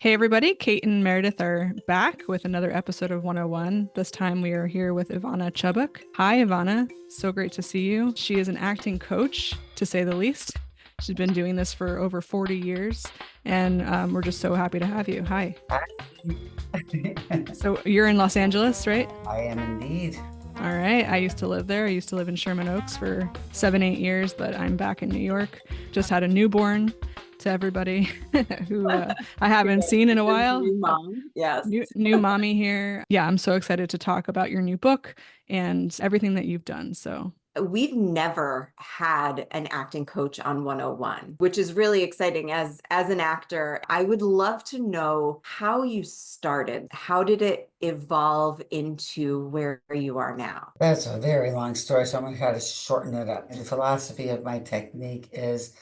Hey everybody, Kate and Meredith are back with another episode of 101. This time we are here with Ivana Chubbuck. Hi Ivana, so great to see you. She is an acting coach, to say the least. She's been doing this for over 40 years, and we're just so happy to have you. Hi. Hi. So you're in Los Angeles, right? I am indeed. All right. I used to live there. I used to live in Sherman Oaks for 7, 8 years, but I'm back in New York. Just had a newborn to everybody who I haven't seen in a while. New mom. Yes. New mommy here. Yeah, I'm so excited to talk about your new book and everything that you've done. So We've never had an acting coach on 101, which is really exciting. As an actor, I would love to know how you started. How did it evolve into where you are now? That's a very long story, so I'm going to try to shorten it up. The philosophy of my technique is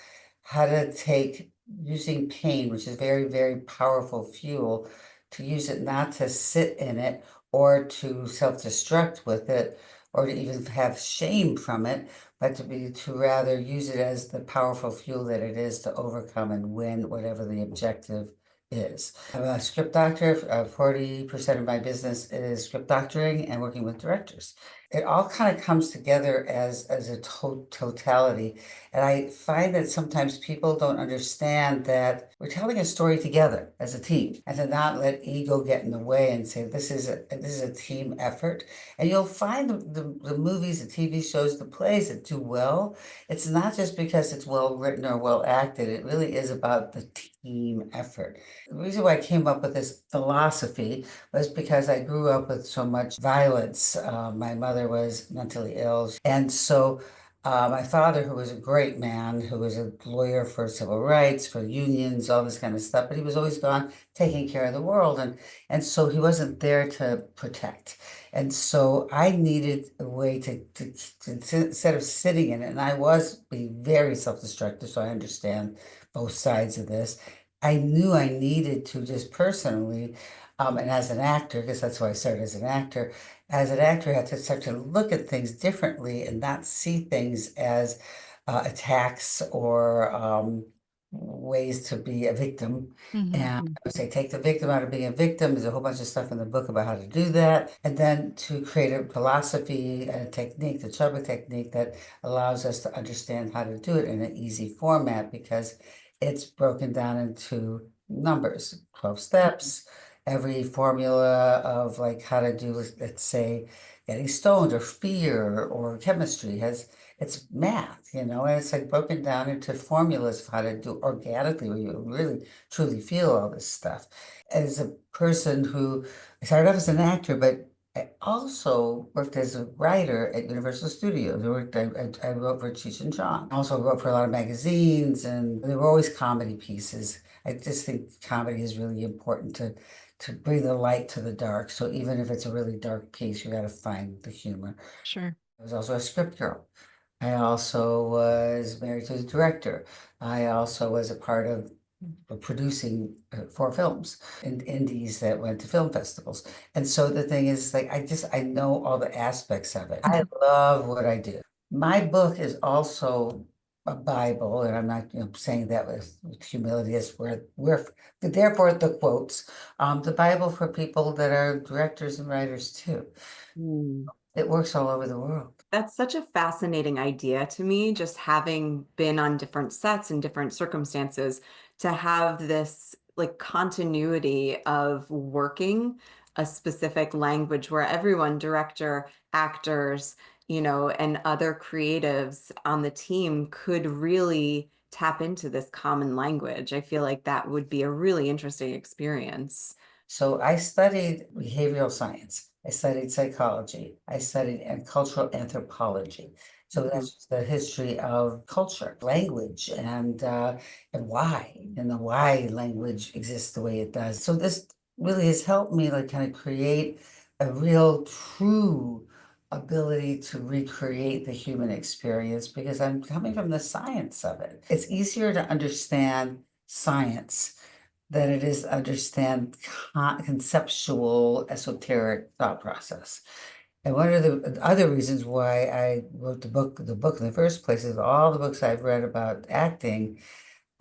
how to take using pain, which is very, very powerful fuel, to use it not to sit in it or to self-destruct with it or to even have shame from it, but to rather use it as the powerful fuel that it is to overcome and win whatever the objective is. I'm a script doctor. 40% of my business is script doctoring and working with directors. It all kind of comes together as a totality. And I find that sometimes people don't understand that we're telling a story together as a team and to not let ego get in the way and say, this is a team effort. And you'll find the movies, the TV shows, the plays that do well. It's not just because it's well written or well acted. It really is about the team effort. The reason why I came up with this philosophy was because I grew up with so much violence. My mother was mentally ill. And so my father, who was a great man, who was a lawyer for civil rights, for unions, all this kind of stuff, but he was always gone taking care of the world. And so he wasn't there to protect. And so I needed a way to instead of sitting in it, and I was being very self-destructive, so I understand both sides of this. I knew I needed to just personally, and as an actor, because that's why I started as an actor, I had to start to look at things differently and not see things as attacks or ways to be a victim. And I would say, take the victim out of being a victim. There's a whole bunch of stuff in the book about how to do that. And then to create a philosophy and a technique, the Chubbuck technique, that allows us to understand how to do it in an easy format because it's broken down into numbers, 12 steps, every formula of like how to do, let's say, getting stoned or fear or chemistry it's math, and it's like broken down into formulas of how to do organically where you really truly feel all this stuff. As a person who I started off as an actor, but I also worked as a writer at Universal Studios. I wrote for Cheech and Chong. I also wrote for a lot of magazines, and there were always comedy pieces. I just think comedy is really important to bring the light to the dark. So even if it's a really dark piece, you got to find the humor. sure. I was also a script girl. I also was married to a director. I also was a part of producing 4 films in indies that went to film festivals. And so the thing is, like, I know all the aspects of it. I love what I do. My book is also a Bible, and I'm not, saying that with humility. As we're therefore the quotes, the Bible for people that are directors and writers too. It works all over the world. That's such a fascinating idea to me, just having been on different sets and different circumstances, to have this like continuity of working a specific language where everyone, director, actors, and other creatives on the team could really tap into this common language. I feel like that would be a really interesting experience. So I studied behavioral science. I studied psychology. I studied cultural anthropology. So that's the history of culture, language, and why language exists the way it does. So this really has helped me like kind of create a real true ability to recreate the human experience because I'm coming from the science of it. It's easier to understand science than it is to understand conceptual, esoteric thought process. And one of the other reasons why I wrote the book in the first place is all the books I've read about acting,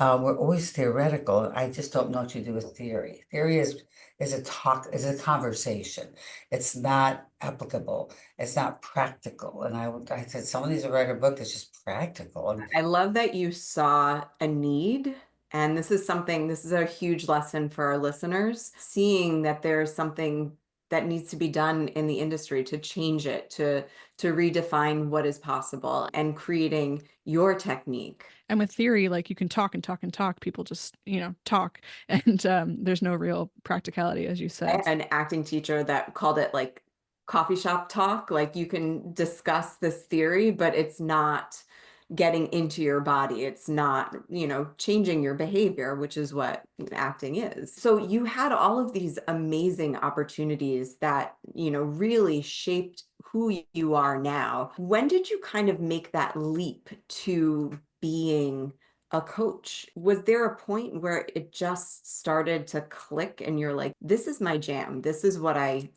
We're always theoretical. I just don't know what you do with theory. Theory is a conversation. It's not applicable. It's not practical. And I said, someone needs to write a book that's just practical. And I love that you saw a need. And this is a huge lesson for our listeners, seeing that there's something that needs to be done in the industry to change it, to redefine what is possible and creating your technique. And with theory, like you can talk and talk and talk. People just, talk. And there's no real practicality, as you said. An acting teacher that called it like coffee shop talk. Like you can discuss this theory, but it's not getting into your body. It's not, changing your behavior, which is what acting is. So you had all of these amazing opportunities that, really shaped who you are now. When did you kind of make that leap to being a coach? Was there a point where it just started to click and you're like, this is my jam. This is what I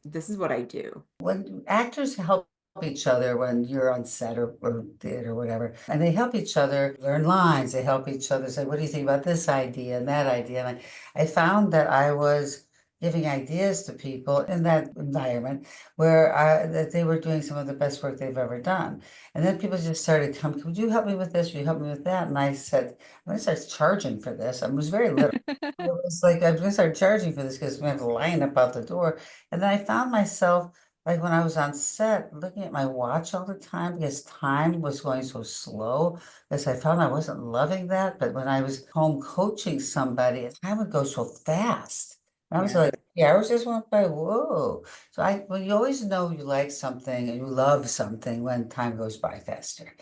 do. when actors help each other when you're on set or theater or whatever, and they help each other learn lines, they help each other say, what do you think about this idea and that idea? And I found that I was giving ideas to people in that environment where that they were doing some of the best work they've ever done. And then people just started coming, would you help me with this? Would you help me with that? And I said, I'm going to start charging for this. I was very little. It was like, I'm going to start charging for this because we have to line up out the door. And then I found myself, like when I was on set, looking at my watch all the time because time was going so slow, because I found I wasn't loving that. But when I was home coaching somebody, time would go so fast. And I was like, the hours just went by, whoa. So well, you always know you like something and you love something when time goes by faster.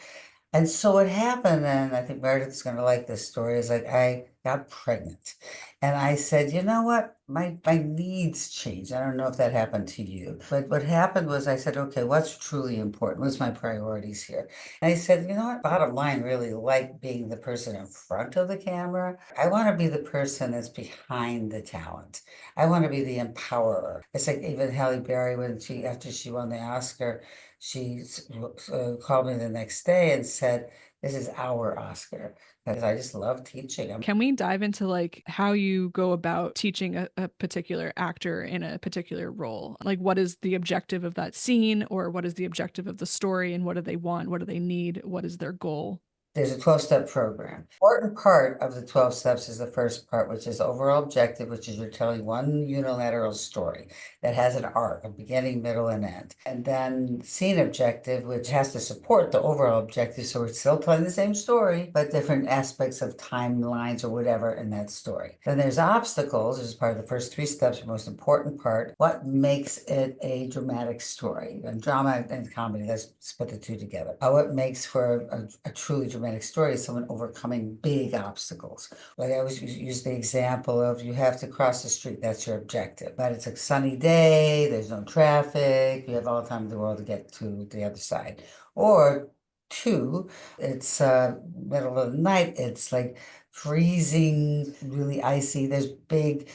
And so what happened, and I think Meredith's going to like this story, is like I got pregnant. And I said, you know what? My needs changed. I don't know if that happened to you. But what happened was I said, okay, what's truly important? What's my priorities here? And I said, you know what? Bottom line, really like being the person in front of the camera. I want to be the person that's behind the talent. I want to be the empowerer. It's like even Halle Berry, after she won the Oscar, she called me the next day and said, this is our Oscar. Because I just love teaching. Can we dive into like how you go about teaching a particular actor in a particular role? Like what is the objective of that scene, or what is the objective of the story, and what do they want? What do they need? What is their goal? There's a 12-step program. Important part of the 12 steps is the first part, which is overall objective, which is you're telling one unilateral story that has an arc, a beginning, middle, and end. And then scene objective, which has to support the overall objective. So we're still telling the same story, but different aspects of timelines or whatever in that story. Then there's obstacles, which is part of the first 3 steps, the most important part. What makes it a dramatic story? And drama and comedy, let's put the two together. What makes for a truly dramatic story is someone overcoming big obstacles. Like I always use the example of you have to cross the street, that's your objective. But it's a sunny day, there's no traffic, you have all the time in the world to get to the other side. Or 2, it's middle of the night, it's like freezing, really icy, there's big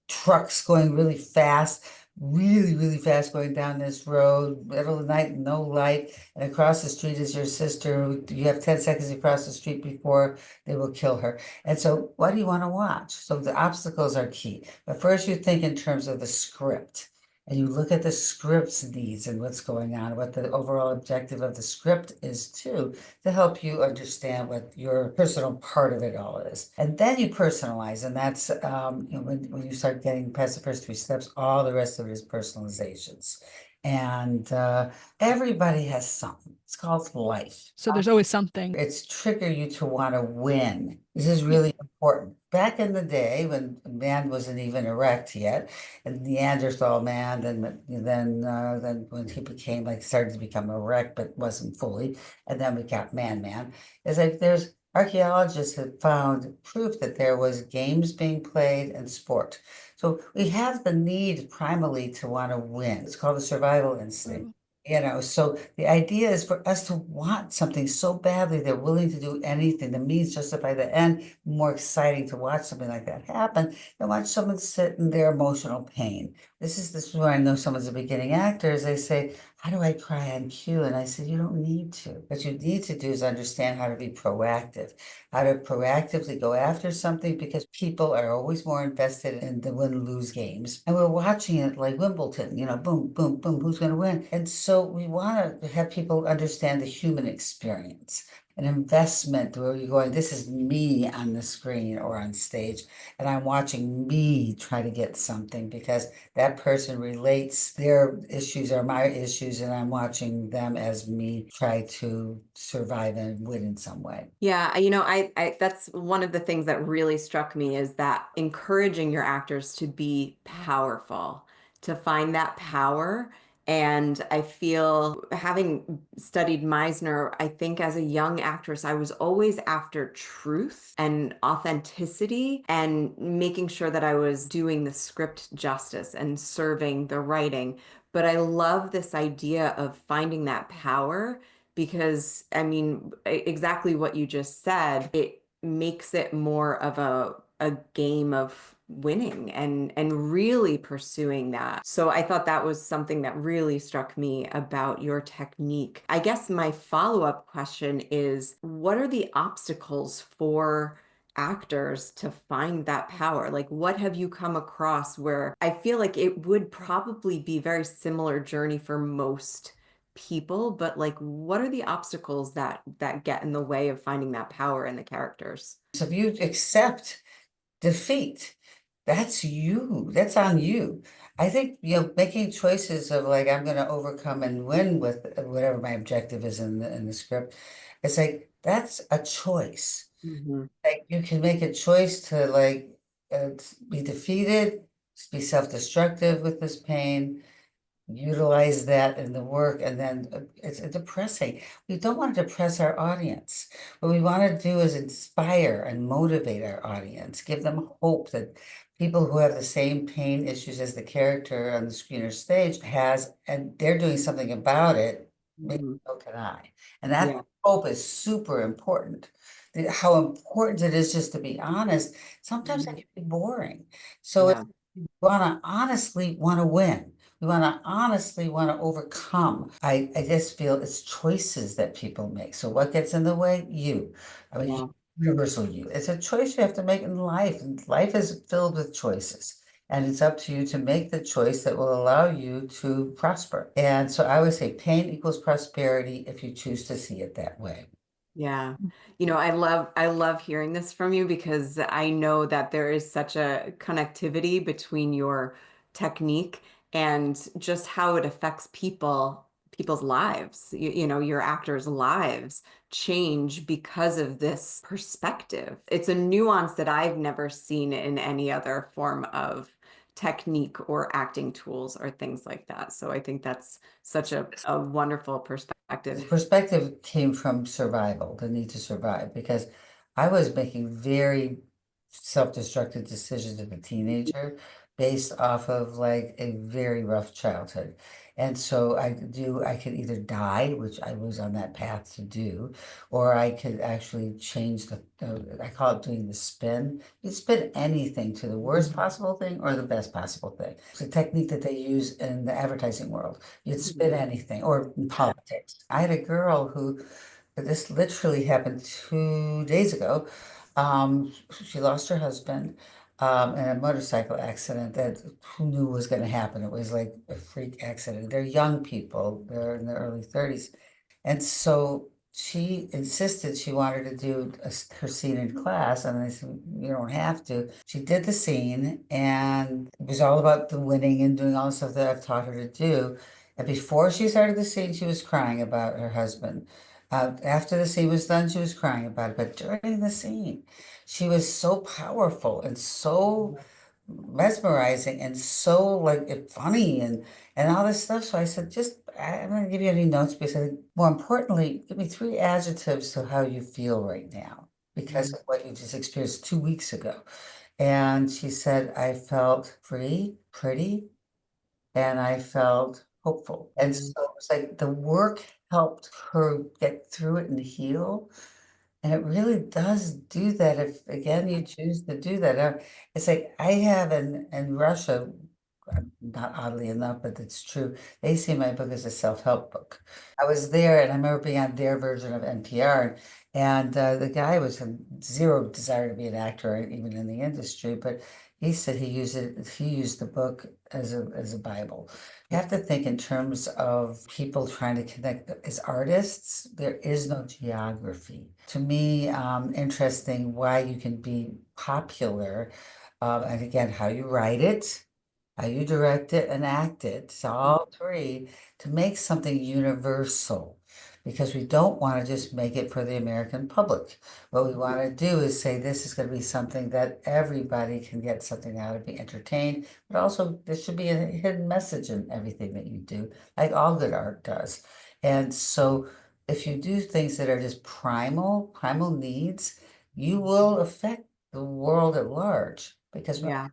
trucks going really fast, really fast going down this road, middle of the night, no light, and across the street is your sister who you have 10 seconds to cross the street before they will kill her. And so what do you want to watch? So the obstacles are key. But first you think in terms of the script. And you look at the script's needs and what's going on, what the overall objective of the script is too, to help you understand what your personal part of it all is. And then you personalize, and that's when you start getting past the first 3 steps, all the rest of it is personalizations. And everybody has something. It's called life. So there's always something. It's trigger you to want to win. This is really important. Back in the day when man wasn't even erect yet, and Neanderthal man, then when he became started to become erect but wasn't fully, and then we got man. It's like there's archaeologists have found proof that there was games being played and sport. So we have the need primally to want to win. It's called the survival instinct. So the idea is for us to want something so badly, they're willing to do anything. The means justify the end. More exciting to watch something like that happen than watch someone sit in their emotional pain. This is where I know someone's a beginning actor, is they say, how do I cry on cue? And I said, you don't need to. What you need to do is understand how to be proactive, how to proactively go after something, because people are always more invested in the win-lose games. And we're watching it like Wimbledon, boom, boom, boom, who's going to win? And so we want to have people understand the human experience. An investment where you're going, this is me on the screen or on stage, and I'm watching me try to get something because that person relates their issues are my issues, and I'm watching them as me try to survive and win in some way. Yeah, I that's one of the things that really struck me is that encouraging your actors to be powerful, to find that power. And I feel, having studied Meisner, I think as a young actress, I was always after truth and authenticity and making sure that I was doing the script justice and serving the writing. But I love this idea of finding that power, because exactly what you just said, it makes it more of a game of winning and really pursuing that. So I thought that was something that really struck me about your technique. I guess my follow-up question is, what are the obstacles for actors to find that power? Like, what have you come across where I feel like it would probably be very similar journey for most people, but like, what are the obstacles that get in the way of finding that power in the characters? So if you accept defeat, that's you. That's on you. I think, making choices of like, I'm going to overcome and win with whatever my objective is in the script. It's like, that's a choice. Mhm. Like you can make a choice to like be defeated, be self-destructive with this pain, utilize that in the work, and then it's depressing. We don't want to depress our audience. What we want to do is inspire and motivate our audience, give them hope that people who have the same pain issues as the character on the screen or stage has, and they're doing something about it, maybe Mhm. so can I. And that Yeah, hope is super important. How important it is just to be honest. Sometimes it Mhm. can be boring. So Yeah, we want to honestly want to win. We want to honestly want to overcome. I just feel it's choices that people make. So what gets in the way? You. I mean, yeah. universal you. It's a choice you have to make in life. And life is filled with choices. And it's up to you to make the choice that will allow you to prosper. And so I would say pain equals prosperity if you choose to see it that way. Yeah. I love hearing this from you, because I know that there is such a connectivity between your technique and just how it affects people's lives. Your actors' lives change because of this perspective. It's a nuance that I've never seen in any other form of technique or acting tools or things like that. So I think that's such a wonderful The perspective. perspective came from survival, the need to survive, because I was making very self-destructive decisions as a teenager based off of like a very rough childhood. And so I could either die, which I was on that path to do, or I could actually change I call it doing the spin. You spin anything to the worst possible thing or the best possible thing. It's a technique that they use in the advertising world. You'd spin anything, or in politics. I had a girl who, this literally happened 2 days ago. She lost her husband in a motorcycle accident that who knew was going to happen. It was like a freak accident. They're young people, they're in their early 30s. And so she insisted she wanted to do her scene in class, and I said, you don't have to. She did the scene, and it was all about the winning and doing all the stuff that I've taught her to do. And before she started the scene, she was crying about her husband. After the scene was done, she was crying about it. But during the scene, she was so powerful and so mesmerizing and so like funny and all this stuff. So I said, I'm going to give you any notes, because I said, more importantly, give me 3 adjectives to how you feel right now because of what you just experienced 2 weeks ago. And she said, I felt free, pretty, and I felt hopeful. And Mm. so it's like the work helped her get through it and heal. And it really does do that if, again, you choose to do that. It's like I have in Russia, not oddly enough, but it's true. They see my book as a self-help book. I was there and I remember being on their version of NPR, and the guy was had zero desire to be an actor or even in the industry, but he said he used the book as a Bible. You have to think in terms of people trying to connect as artists. There is no geography. To me, interesting why you can be popular, and again, how you write it, how you direct it and act it, so all three, to make something universal. Because we don't want to just make it for the American public. What we want to do is say this is going to be something that everybody can get something out of, be entertained, but also there should be a hidden message in everything that you do, like all good art does. And so if you do things that are just primal needs, you will affect the world at large. Because Yeah.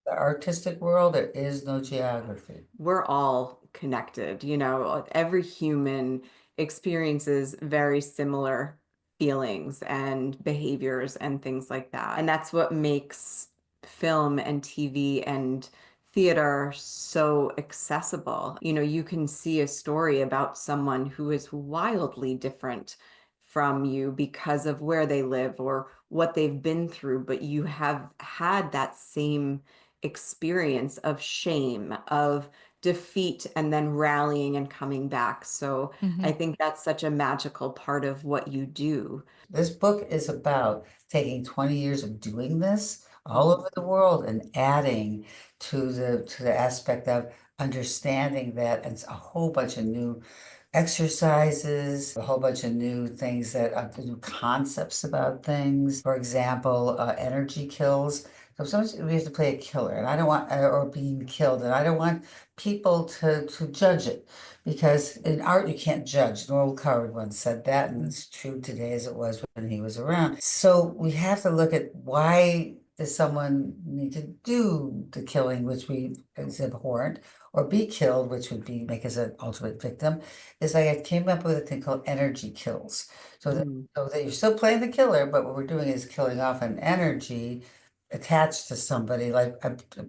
the artistic world, there is no geography. We're all connected, you know, every human experiences very similar feelings and behaviors and things like that. And that's what makes film and TV and theater so accessible. You know, you can see a story about someone who is wildly different from you because of where they live or what they've been through, but you have had that same experience of shame, of defeat, and then rallying and coming back. So Mhm. I think that's such a magical part of what you do. This book is about taking 20 years of doing this all over the world and adding to the aspect of understanding that, and a whole bunch of new exercises, a whole bunch of new things that new concepts about things. For example, energy kills. So sometimes we have to play a killer, and I don't want, or being killed, and I don't want people to judge it. Because in art, you can't judge. Noel Coward once said that, and it's true today as it was when he was around. So we have to look at why does someone need to do the killing, which we is abhorrent, or be killed, which would be make us an ultimate victim. Is like I came up with a thing called energy kills. Mm. So that you're still playing the killer, but what we're doing is killing off an energy attached to somebody. Like,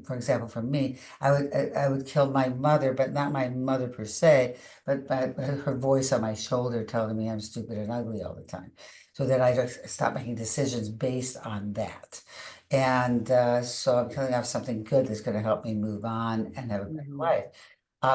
for example, for me, I would kill my mother, but not my mother per se, but her voice on my shoulder telling me I'm stupid and ugly all the time. So that I just stop making decisions based on that. And so I'm killing off something good that's going to help me move on and have a better Mhm. life.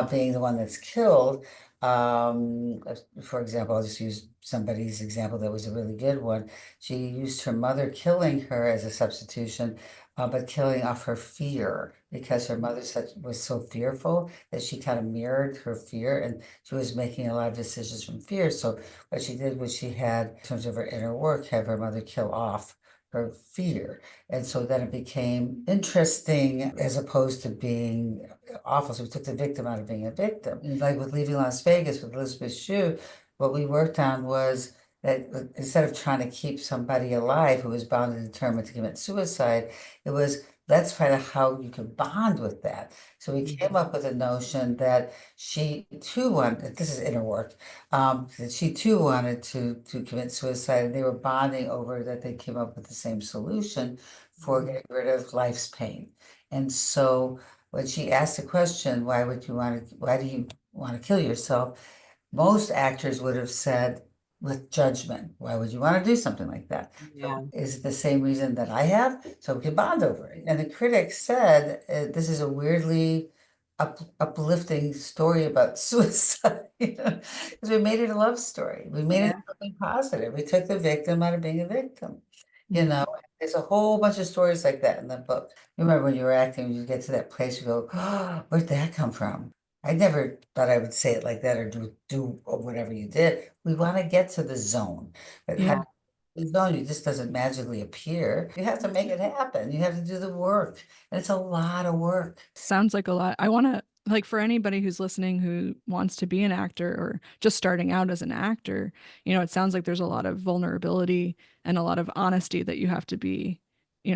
Being the one that's killed, for example, I'll just use somebody's example that was a really good one. She used her mother killing her as a substitution, but killing off her fear because her mother was so fearful that she kind of mirrored her fear, and she was making a lot of decisions from fear. So what she did was she had, in terms of her inner work, have her mother kill off her fear. And so then it became interesting as opposed to being awful. So we took the victim out of being a victim. And like with Leaving Las Vegas with Elizabeth Shue, what we worked on was that instead of trying to keep somebody alive who was bound and determined to commit suicide, it was let's find out how you can bond with that. So we came Mhm. up with a notion that she too wanted, this is inner work, that she too wanted to commit suicide, and they were bonding over that they came up with the same solution for getting rid of life's pain. And so when she asked the question, why do you want to kill yourself? Most actors would have said with judgment, why would you want to do something like that? So Yeah. is it the same reason that I have? So we can bond over it. And the critics said this is a weirdly uplifting story about suicide, because we made it a love story. We made it Yeah. something positive. We took the victim out of being a victim. You know, Mhm. there's a whole bunch of stories like that in the book. You remember when you were acting, you get to that place, you go, oh, where'd that come from? I never thought I would say it like that or do or whatever you did. We want to get to the zone. But how Yeah. to get to the zone, it just doesn't magically appear. You have to make it happen. You have to do the work. And it's a lot of work. Sounds like a lot. I want to, like, for anybody who's listening who wants to be an actor or just starting out as an actor, it sounds like there's a lot of vulnerability and a lot of honesty that you have to be,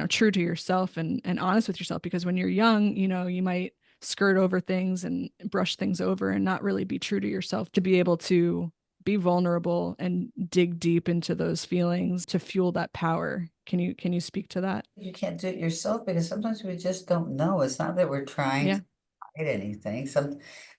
true to yourself and honest with yourself, because when you're young, you might skirt over things and brush things over and not really be true to yourself, to be able to be vulnerable and dig deep into those feelings to fuel that power. Can you speak to that? You can't do it yourself because sometimes we just don't know. It's not that we're trying Yeah. to hide anything.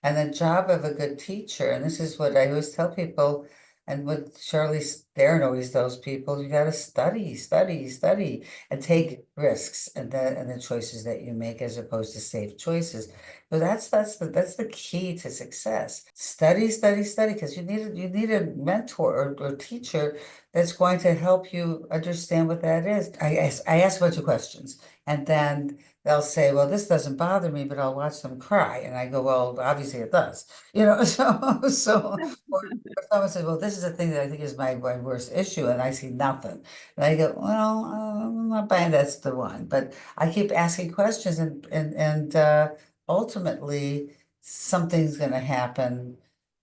And the job of a good teacher, and this is what I always tell people, and what Charlie Theron always tells people, you got to study, study, study, and take risks and the choices that you make as opposed to safe choices. So that's the key to success. Study, study, study, because you need a mentor or teacher that's going to help you understand what that is. I ask a bunch of questions, and then they'll say, well, this doesn't bother me, but I'll watch them cry. And I go, well, obviously it does, or someone says, well, this is the thing that I think is my worst issue, and I see nothing. And I go, well, I'm not buying that's the one, but I keep asking questions, and ultimately something's going to happen.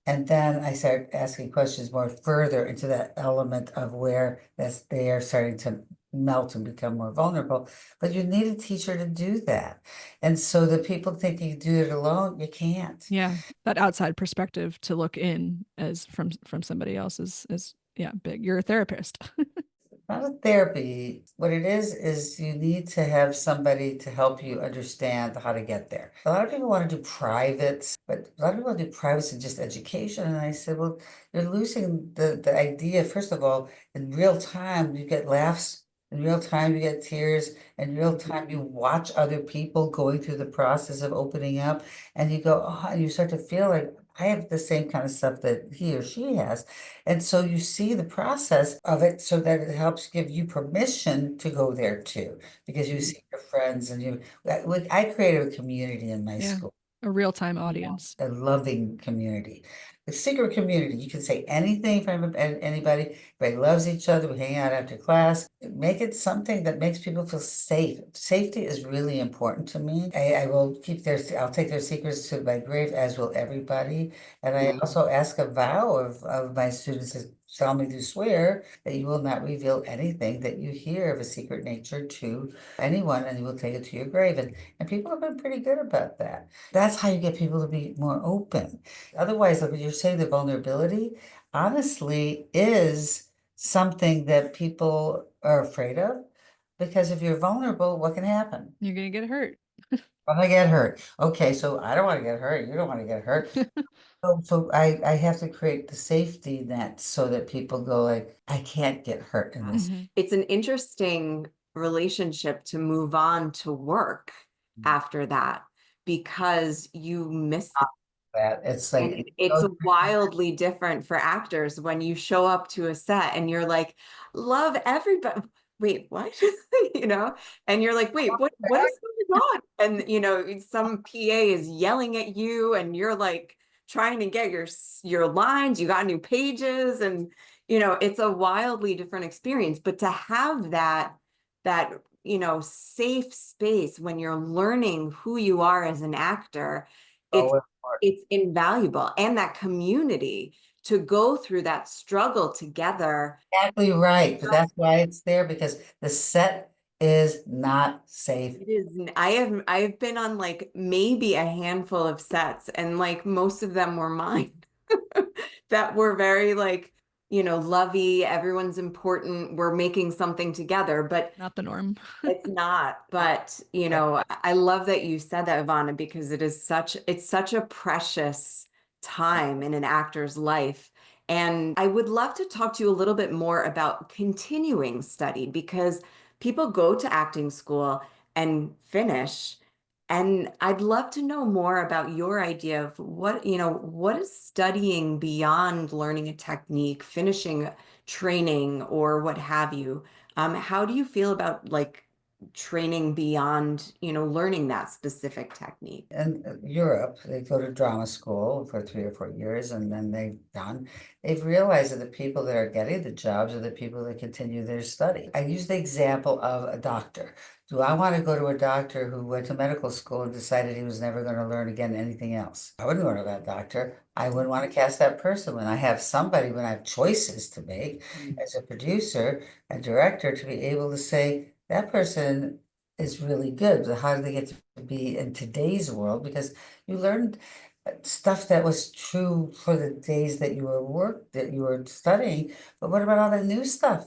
And then I start asking questions more further into that element of where they are starting to melt and become more vulnerable. But you need a teacher to do that. And so the people think you do it alone, you can't. Yeah. That outside perspective to look in as from somebody else is yeah, big. You're a therapist. Not a therapy. What it is you need to have somebody to help you understand how to get there. A lot of people want to do privates, but a lot of people want to do privates and just education. And I said, well, you're losing the idea. First of all, in real time, you get laughs. In real time, you get tears. In real time, you watch other people going through the process of opening up, and you go, oh, and you start to feel like I have the same kind of stuff that he or she has. And so you see the process of it so that it helps give you permission to go there too, because you see your friends and I created a community in my Yeah. school, A real-time audience. a loving community. A secret community. You can say anything from anybody. Everybody loves each other. We hang out after class. Make it something that makes people feel safe. Safety is really important to me. I will I'll take their secrets to my grave, as will everybody. And I also ask a vow of my students to solemnly swear that you will not reveal anything that you hear of a secret nature to anyone, and you will take it to your grave. And people have been pretty good about that. That's how you get people to be more open. Otherwise, like you're saying, the vulnerability honestly is something that people are afraid of, because if you're vulnerable, what can happen? You're gonna get hurt. I'm gonna get hurt. Okay, so I don't want to get hurt. You don't want to get hurt. So I have to create the safety net so that people go like, I can't get hurt in this. Mhm. It's an interesting relationship to move on to work after that because you miss That it's and like it's wildly different for actors when you show up to a set and you're like, love everybody. Wait, what? You know, and you're like, wait, what is going on? And you know, some PA is yelling at you, and you're like trying to get your lines. You got new pages, and you know, it's a wildly different experience. But to have that you know safe space when you're learning who you are as an actor, it's so it's invaluable. And that community to go through that struggle together. exactly right. But that's why it's there, because the set is not safe. It is, I've been on like maybe a handful of sets, and like most of them were mine that were very like, you know, lovey, everyone's important, we're making something together, but Not the norm. it's not. But you know, I love that you said that, Ivana, because it's such a precious time in an actor's life. And I would love to talk to you a little bit more about continuing study, because people go to acting school and finish. And I'd love to know more about your idea of what, you know, what is studying beyond learning a technique, finishing training, or what have you. How do you feel about like training beyond, you know, learning that specific technique? In Europe, they go to drama school for 3 or 4 years, and then they've realized that the people that are getting the jobs are the people that continue their study. I use the example of a doctor. Do I want to go to a doctor who went to medical school and decided he was never going to learn again anything else? I wouldn't go to that doctor. I wouldn't want to cast that person. When I have choices to make as a producer and director, to be able to say, that person is really good. But how do they get to be in today's world? Because you learned stuff that was true for the days that that you were studying, but what about all the new stuff?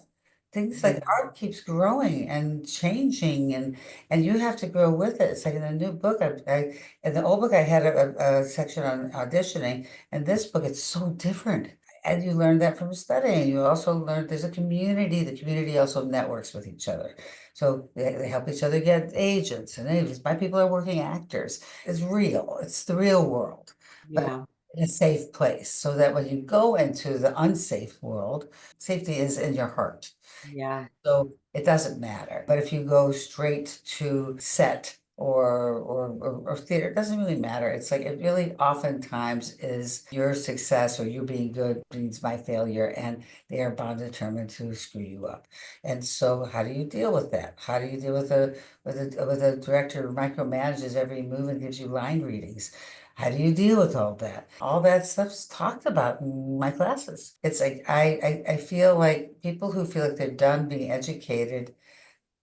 Things like art keeps growing and changing, and you have to grow with it. It's like in a new book. In the old book, I had a section on auditioning, and this book, it's so different. And you learn that from studying. You also learn there's a community. The community also networks with each other. So they help each other get agents and agents. My people are working actors. It's real. It's the real world, but Yeah. in a safe place. So that when you go into the unsafe world, safety is in your heart. Yeah. So it doesn't matter. But if you go straight to set or theater, it doesn't really matter. It's like it really oftentimes is your success or you being good means my failure, and they are bound and determined to screw you up. And so how do you deal with that? How do you deal with a director who micromanages every move and gives you line readings? How do you deal with all that? All that stuff's talked about in my classes. It's like I feel like people who feel like they're done being educated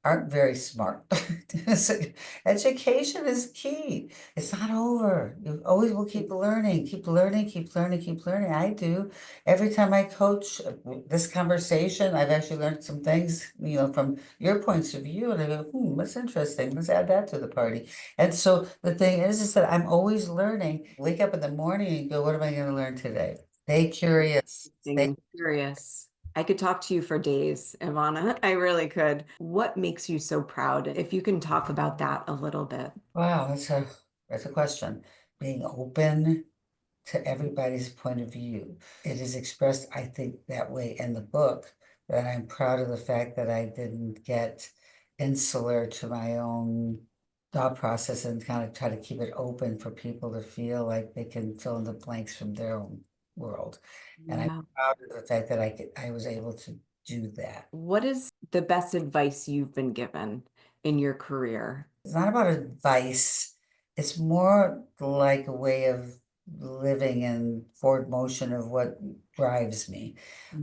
aren't very smart. So, education is key. It's not over. You always will keep learning, keep learning, keep learning, keep learning. I do. Every time I coach this conversation, I've actually learned some things, from your points of view, and I go, that's interesting. Let's add that to the party. And so the thing is that I'm always learning. Wake up in the morning and go, what am I going to learn today? Stay curious. Interesting and curious. I could talk to you for days, Ivana. I really could. What makes you so proud? If you can talk about that a little bit. Wow, that's a question. Being open to everybody's point of view. It is expressed, I think, that way in the book, that I'm proud of the fact that I didn't get insular to my own thought process and kind of try to keep it open for people to feel like they can fill in the blanks from their own world. And I'm Yeah. proud of the fact that I was able to do that. What is the best advice you've been given in your career? It's not about advice. It's more like a way of living and forward motion of what drives me.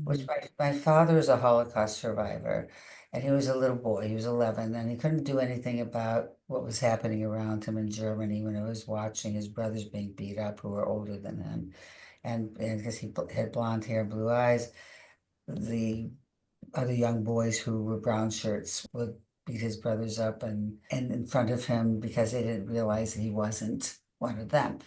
Which Mhm. my father is a Holocaust survivor, and he was a little boy. He was 11, and he couldn't do anything about what was happening around him in Germany when he was watching his brothers being beat up who were older than him. And because he had blonde hair, blue eyes, the other young boys who were brown shirts would beat his brothers up and in front of him because they didn't realize that he wasn't one of them.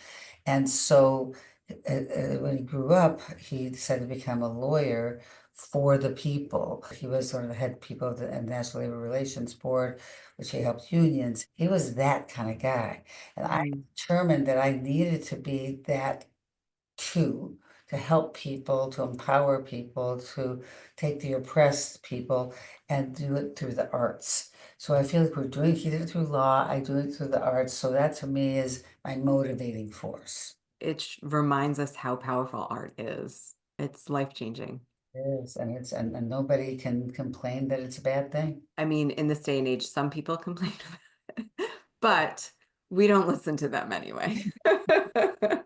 And so when he grew up, he decided to become a lawyer for the people. He was one of the head people of the National Labor Relations Board, which he helped unions. He was that kind of guy. And I determined that I needed to be that too, to help people, to empower people, to take the oppressed people and do it through the arts. So I feel like he did it through law, I do it through the arts. So that to me is my motivating force. It reminds us how powerful art is. It's life-changing. It is, and nobody can complain that it's a bad thing. I mean, in this day and age, some people complain about it, but we don't listen to them anyway.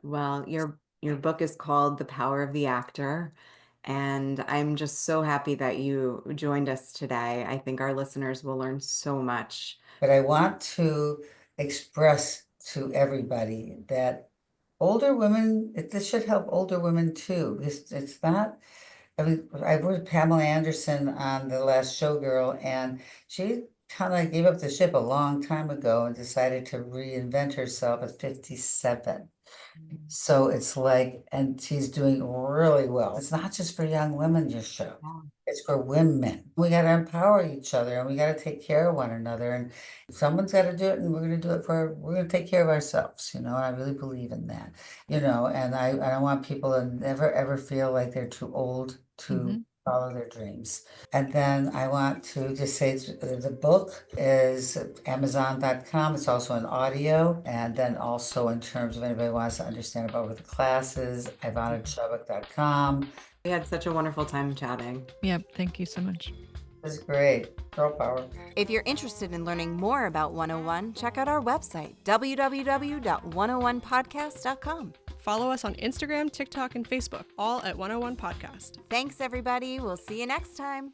Well, your book is called The Power of the Actor, and I'm just so happy that you joined us today. I think our listeners will learn so much. But I want to express to everybody that older women, this should help older women too. It's not. I mean, I worked with Pamela Anderson on The Last Showgirl, and she kind of gave up the ship a long time ago and decided to reinvent herself at 57. So it's like, and she's doing really well. It's not just for young women, your show. Yeah. It's for women. We got to empower each other and we got to take care of one another. And someone's got to do it, and we're going to do it we're going to take care of ourselves, and I really believe in that, and I don't want people to never ever feel like they're too old to follow their dreams. And then I want to just say the book is Amazon.com. It's also an audio. And then also in terms of anybody wants to understand about what the class is, IvanaChubbuck.com. We had such a wonderful time chatting. Yep. Thank you so much. It's great. Girl power. If you're interested in learning more about 101, check out our website, www.101podcast.com. Follow us on Instagram, TikTok, and Facebook, all at 101 Podcast. Thanks, everybody. We'll see you next time.